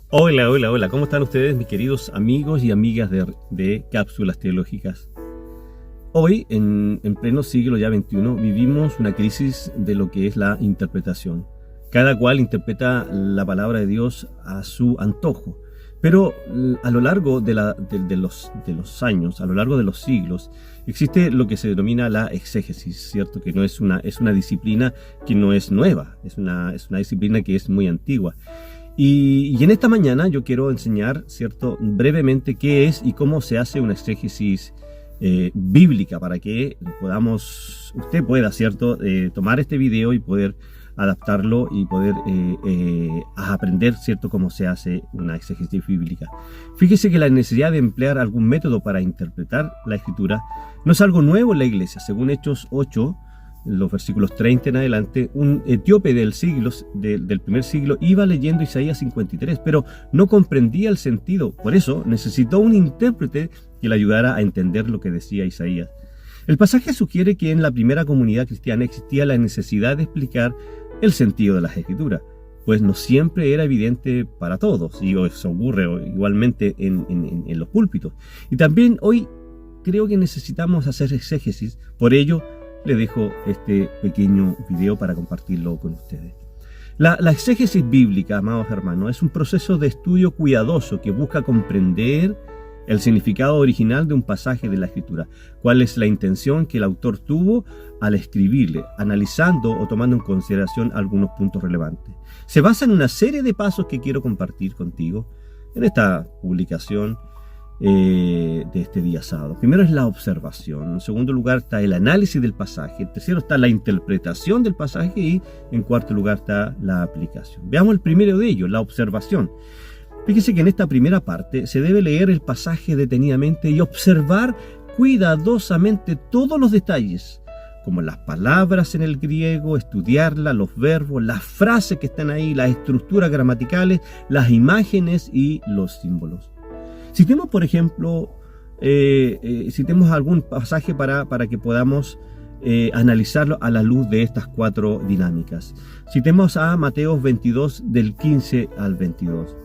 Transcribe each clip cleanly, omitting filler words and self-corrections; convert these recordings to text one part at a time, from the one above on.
Hola, hola, hola. ¿Cómo están ustedes, mis queridos amigos y amigas de Cápsulas Teológicas? Hoy, en pleno siglo ya XXI, vivimos una crisis de lo que es la interpretación. Cada cual interpreta la palabra de Dios a su antojo. Pero a lo largo de los años, a lo largo de los siglos, existe lo que se denomina la exégesis, ¿cierto? Que no es una disciplina que no es nueva, es una disciplina que es muy antigua. Y en esta mañana yo quiero enseñar, ¿cierto?, brevemente qué es y cómo se hace una exégesis bíblica para que usted pueda, ¿cierto?, tomar este video y poder adaptarlo y poder aprender, ¿cierto?, cómo se hace una exégesis bíblica. Fíjese que la necesidad de emplear algún método para interpretar la Escritura no es algo nuevo en la Iglesia. Según Hechos 8, los versículos 30 en adelante, un etíope del primer siglo iba leyendo Isaías 53, pero no comprendía el sentido. Por eso necesitó un intérprete que le ayudara a entender lo que decía Isaías. El pasaje sugiere que en la primera comunidad cristiana existía la necesidad de explicar el sentido de las Escrituras, pues no siempre era evidente para todos, y eso ocurre igualmente en los púlpitos. Y también hoy creo que necesitamos hacer exégesis, por ello le dejo este pequeño video para compartirlo con ustedes. La exégesis bíblica, amados hermanos, es un proceso de estudio cuidadoso que busca comprender el significado original de un pasaje de la Escritura, cuál es la intención que el autor tuvo al escribirle, analizando o tomando en consideración algunos puntos relevantes. Se basa en una serie de pasos que quiero compartir contigo en esta publicación de este día sábado. Primero es la observación, en segundo lugar está el análisis del pasaje, en tercero está la interpretación del pasaje y en cuarto lugar está la aplicación. Veamos el primero de ellos, la observación. Fíjese que en esta primera parte se debe leer el pasaje detenidamente y observar cuidadosamente todos los detalles, como las palabras en el griego, estudiarlas, los verbos, las frases que están ahí, las estructuras gramaticales, las imágenes y los símbolos. Citemos, por ejemplo, citemos algún pasaje para que podamos analizarlo a la luz de estas cuatro dinámicas. Citemos a Mateo 22, del 15 al 22.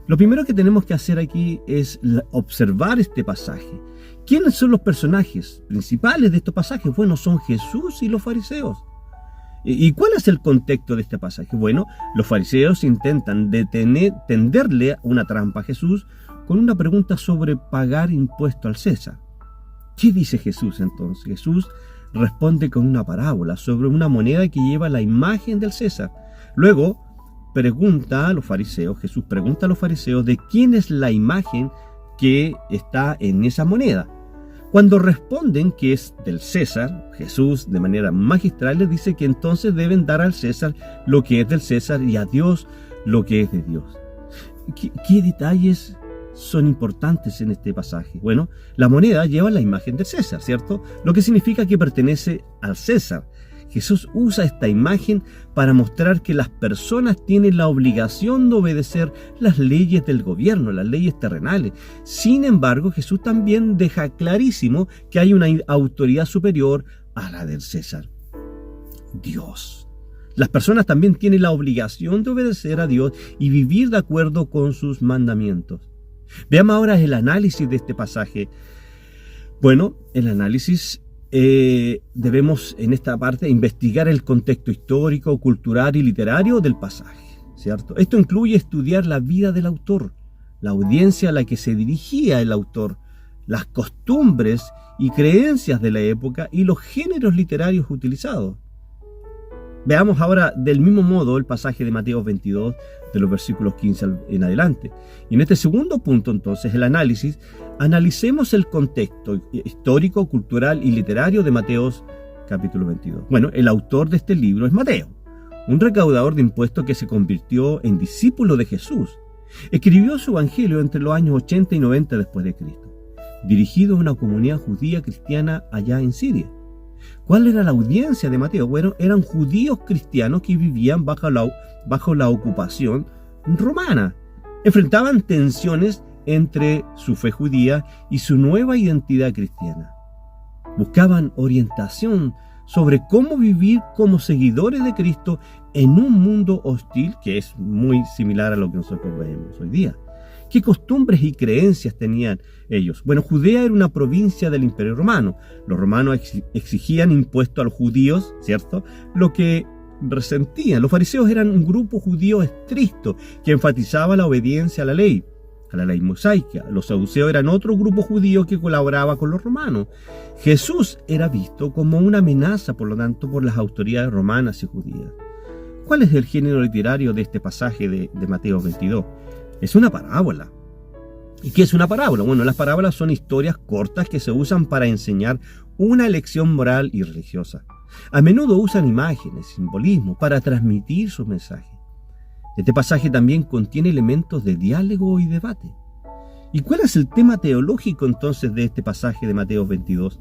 Lo primero que tenemos que hacer aquí es observar este pasaje. ¿Quiénes son los personajes principales de estos pasajes? Bueno, son Jesús y los fariseos. ¿Y cuál es el contexto de este pasaje? Bueno, los fariseos intentan tenderle una trampa a Jesús con una pregunta sobre pagar impuesto al César. ¿Qué dice Jesús entonces? Jesús responde con una parábola sobre una moneda que lleva la imagen del César. Luego Jesús pregunta a los fariseos de quién es la imagen que está en esa moneda. Cuando responden que es del César, Jesús de manera magistral les dice que entonces deben dar al César lo que es del César y a Dios lo que es de Dios. ¿Qué detalles son importantes en este pasaje? Bueno, la moneda lleva la imagen del César, ¿cierto? Lo que significa que pertenece al César. Jesús usa esta imagen para mostrar que las personas tienen la obligación de obedecer las leyes del gobierno, las leyes terrenales. Sin embargo, Jesús también deja clarísimo que hay una autoridad superior a la del César: Dios. Las personas también tienen la obligación de obedecer a Dios y vivir de acuerdo con sus mandamientos. Veamos ahora el análisis de este pasaje. Bueno, el análisis debemos en esta parte investigar el contexto histórico, cultural y literario del pasaje, ¿cierto? Esto incluye estudiar la vida del autor, la audiencia a la que se dirigía el autor, las costumbres y creencias de la época y los géneros literarios utilizados. Veamos ahora del mismo modo el pasaje de Mateo 22, de los versículos 15 en adelante. Y en este segundo punto, entonces, el análisis, analicemos el contexto histórico, cultural y literario de Mateo capítulo 22. Bueno, el autor de este libro es Mateo, un recaudador de impuestos que se convirtió en discípulo de Jesús. Escribió su evangelio entre los años 80 y 90 después de Cristo, dirigido a una comunidad judía cristiana allá en Siria. ¿Cuál era la audiencia de Mateo? Bueno, eran judíos cristianos que vivían bajo la ocupación romana. Enfrentaban tensiones entre su fe judía y su nueva identidad cristiana. Buscaban orientación sobre cómo vivir como seguidores de Cristo en un mundo hostil que es muy similar a lo que nosotros vemos hoy día. ¿Qué costumbres y creencias tenían ellos? Bueno, Judea era una provincia del Imperio Romano. Los romanos exigían impuestos a los judíos, ¿cierto? Lo que resentían. Los fariseos eran un grupo judío estricto que enfatizaba la obediencia a la ley mosaica. Los saduceos eran otro grupo judío que colaboraba con los romanos. Jesús era visto como una amenaza, por lo tanto, por las autoridades romanas y judías. ¿Cuál es el género literario de este pasaje de Mateo 22? Es una parábola. ¿Y qué es una parábola? Bueno, las parábolas son historias cortas que se usan para enseñar una lección moral y religiosa. A menudo usan imágenes, simbolismo, para transmitir su mensaje. Este pasaje también contiene elementos de diálogo y debate. ¿Y cuál es el tema teológico entonces de este pasaje de Mateo 22?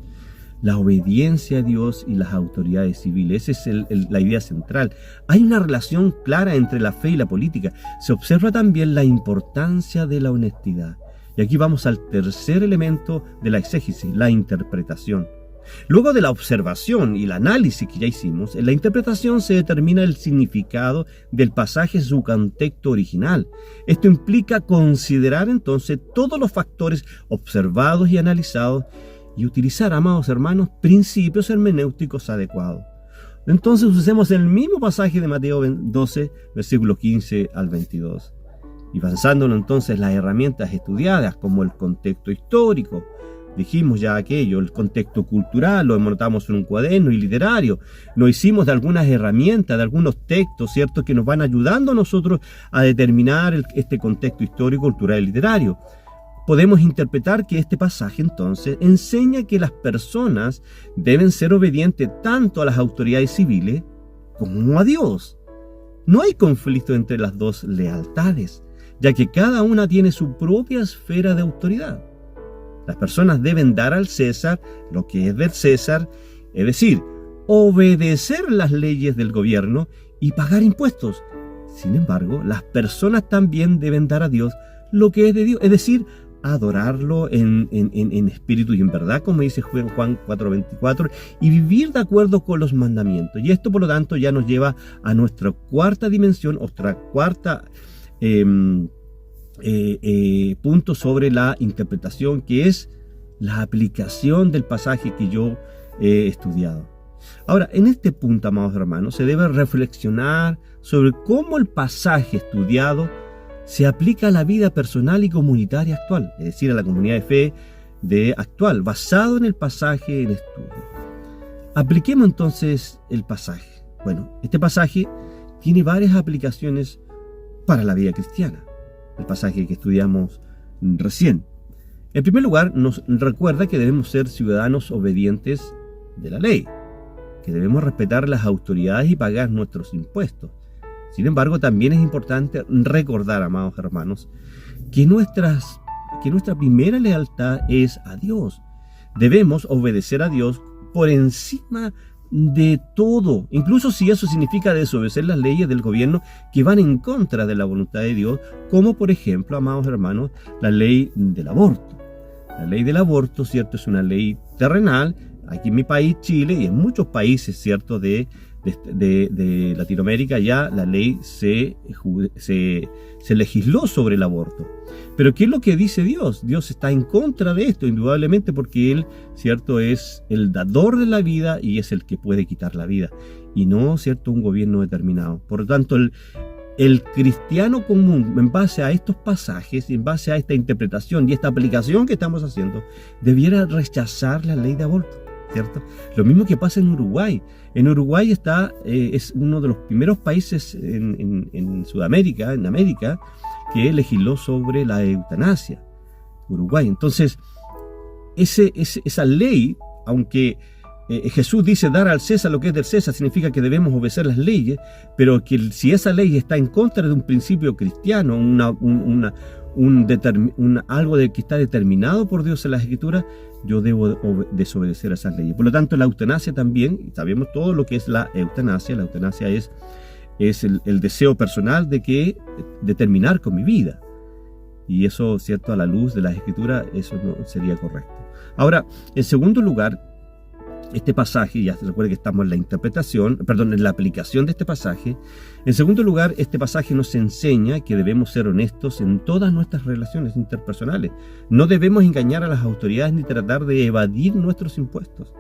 La obediencia a Dios y las autoridades civiles. Esa es la idea central. Hay una relación clara entre la fe y la política. Se observa también la importancia de la honestidad. Y aquí vamos al tercer elemento de la exégesis, la interpretación. Luego de la observación y el análisis que ya hicimos, en la interpretación se determina el significado del pasaje en su contexto original. Esto implica considerar entonces todos los factores observados y analizados y utilizar, amados hermanos, principios hermenéuticos adecuados. Entonces usemos el mismo pasaje de Mateo 12, versículos 15 al 22. Y basándolo entonces las herramientas estudiadas como el contexto histórico, dijimos ya aquello, el contexto cultural, lo anotamos en un cuaderno y literario, lo hicimos de algunas herramientas, de algunos textos, ¿cierto?, que nos van ayudando a nosotros a determinar este contexto histórico, cultural y literario. Podemos interpretar que este pasaje entonces enseña que las personas deben ser obedientes tanto a las autoridades civiles como a Dios. No hay conflicto entre las dos lealtades, ya que cada una tiene su propia esfera de autoridad. Las personas deben dar al César lo que es del César, es decir, obedecer las leyes del gobierno y pagar impuestos. Sin embargo, las personas también deben dar a Dios lo que es de Dios, es decir, adorarlo en espíritu y en verdad, como dice Juan 4:24, y vivir de acuerdo con los mandamientos. Y esto, por lo tanto, ya nos lleva a nuestra cuarta dimensión, nuestra cuarta punto sobre la interpretación, que es la aplicación del pasaje que yo he estudiado. Ahora, en este punto, amados hermanos, se debe reflexionar sobre cómo el pasaje estudiado se aplica a la vida personal y comunitaria actual, es decir, a la comunidad de fe actual, basado en el pasaje en estudio. Apliquemos entonces el pasaje. Bueno, este pasaje tiene varias aplicaciones para la vida cristiana. El pasaje que estudiamos recién. En primer lugar, nos recuerda que debemos ser ciudadanos obedientes de la ley, que debemos respetar las autoridades y pagar nuestros impuestos. Sin embargo, también es importante recordar, amados hermanos, que nuestra primera lealtad es a Dios. Debemos obedecer a Dios por encima de todo, incluso si eso significa desobedecer las leyes del gobierno que van en contra de la voluntad de Dios, como por ejemplo, amados hermanos, la ley del aborto. La ley del aborto, ¿cierto?, es una ley terrenal, aquí en mi país, Chile, y en muchos países, ¿cierto?, de Latinoamérica, ya la ley se legisló sobre el aborto. Pero ¿qué es lo que dice Dios? Dios está en contra de esto, indudablemente, porque Él, ¿cierto?, es el dador de la vida y es el que puede quitar la vida, y no, ¿cierto?, un gobierno determinado. Por lo tanto, el cristiano común, en base a estos pasajes, en base a esta interpretación y esta aplicación que estamos haciendo, debiera rechazar la ley de aborto, ¿cierto? Lo mismo que pasa en Uruguay. En Uruguay es uno de los primeros países en Sudamérica, en América, que legisló sobre la eutanasia. Uruguay. Entonces, esa ley, aunque Jesús dice dar al César lo que es del César, significa que debemos obedecer las leyes, pero que si esa ley está en contra de un principio cristiano, algo de que está determinado por Dios en las Escrituras, yo debo desobedecer a esas leyes. Por lo tanto, la eutanasia también, sabemos todo lo que es la eutanasia. La eutanasia es el deseo personal de terminar con mi vida. Y eso, cierto, a la luz de las Escrituras, eso no sería correcto. Ahora, en segundo lugar, este pasaje, ya se recuerda que estamos en la interpretación, perdón, en la aplicación de este pasaje. En segundo lugar, este pasaje nos enseña que debemos ser honestos en todas nuestras relaciones interpersonales. No debemos engañar a las autoridades ni tratar de evadir nuestros impuestos.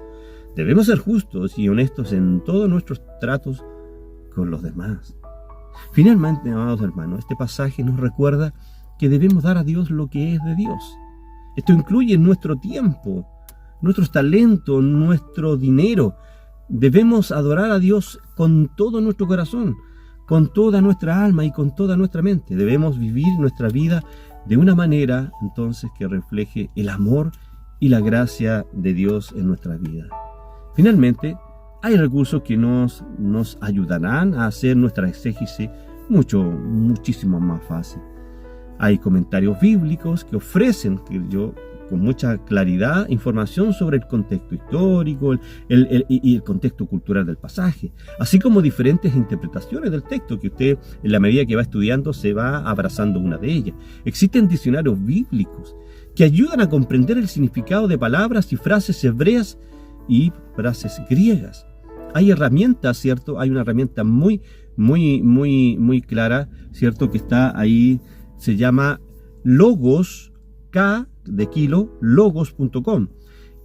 Debemos ser justos y honestos en todos nuestros tratos con los demás. Finalmente, amados hermanos, este pasaje nos recuerda que debemos dar a Dios lo que es de Dios. Esto incluye nuestro tiempo, nuestros talentos, nuestro dinero. Debemos adorar a Dios con todo nuestro corazón, con toda nuestra alma y con toda nuestra mente. Debemos vivir nuestra vida de una manera, entonces, que refleje el amor y la gracia de Dios en nuestra vida. Finalmente, hay recursos que nos ayudarán a hacer nuestra exégesis muchísimo más fácil. Hay comentarios bíblicos que ofrecen, con mucha claridad, información sobre el contexto histórico y el contexto cultural del pasaje, así como diferentes interpretaciones del texto que usted, en la medida que va estudiando, se va abrazando una de ellas. Existen diccionarios bíblicos que ayudan a comprender el significado de palabras y frases hebreas y frases griegas. Hay herramientas, ¿cierto? Hay una herramienta muy clara, ¿cierto? Que está ahí, se llama Logos, K de kilo, logos.com.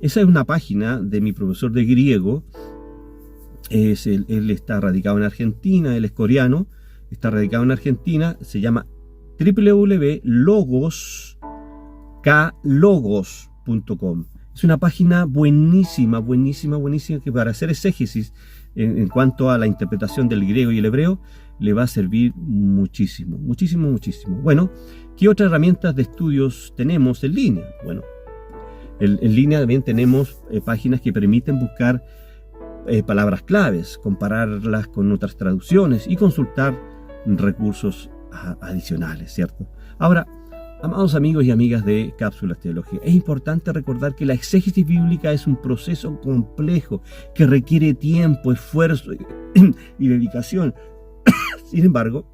Esa es una página de mi profesor de griego. Él está radicado en Argentina, él es coreano, está radicado en Argentina, se llama www.logos.com. Es una página buenísima, que para hacer exégesis en cuanto a la interpretación del griego y el hebreo le va a servir muchísimo. Bueno, ¿qué otras herramientas de estudios tenemos en línea? Bueno, en línea también tenemos páginas que permiten buscar palabras claves, compararlas con otras traducciones y consultar recursos adicionales, ¿cierto? Ahora, amados amigos y amigas de Cápsulas Teológicas, es importante recordar que la exégesis bíblica es un proceso complejo que requiere tiempo, esfuerzo y dedicación. Sin embargo,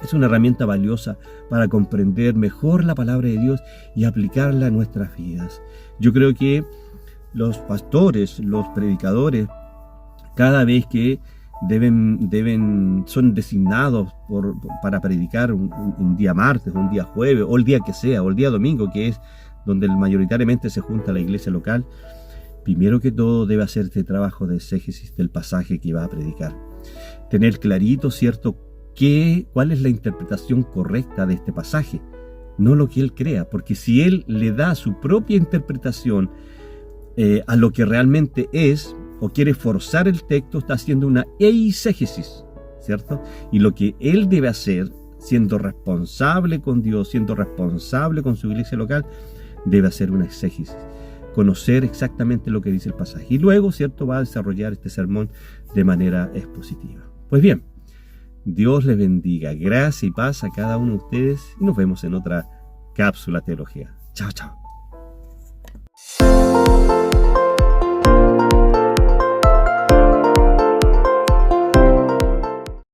es una herramienta valiosa para comprender mejor la palabra de Dios y aplicarla a nuestras vidas. Yo creo que los pastores, los predicadores, cada vez que son designados para predicar un día martes, un día jueves, o el día que sea, o el día domingo, que es donde mayoritariamente se junta la iglesia local, primero que todo debe hacer este trabajo de exégesis del pasaje que va a predicar. Tener clarito, ¿cierto?, cuál es la interpretación correcta de este pasaje, no lo que él crea, porque si él le da su propia interpretación a lo que realmente es, o quiere forzar el texto, está haciendo una eisegesis, ¿cierto? Y lo que él debe hacer, siendo responsable con Dios, siendo responsable con su iglesia local, debe hacer una exégesis, conocer exactamente lo que dice el pasaje. Y luego, ¿cierto?, va a desarrollar este sermón de manera expositiva. Pues bien, Dios les bendiga, gracia y paz a cada uno de ustedes y nos vemos en otra cápsula teología. Chao, chao.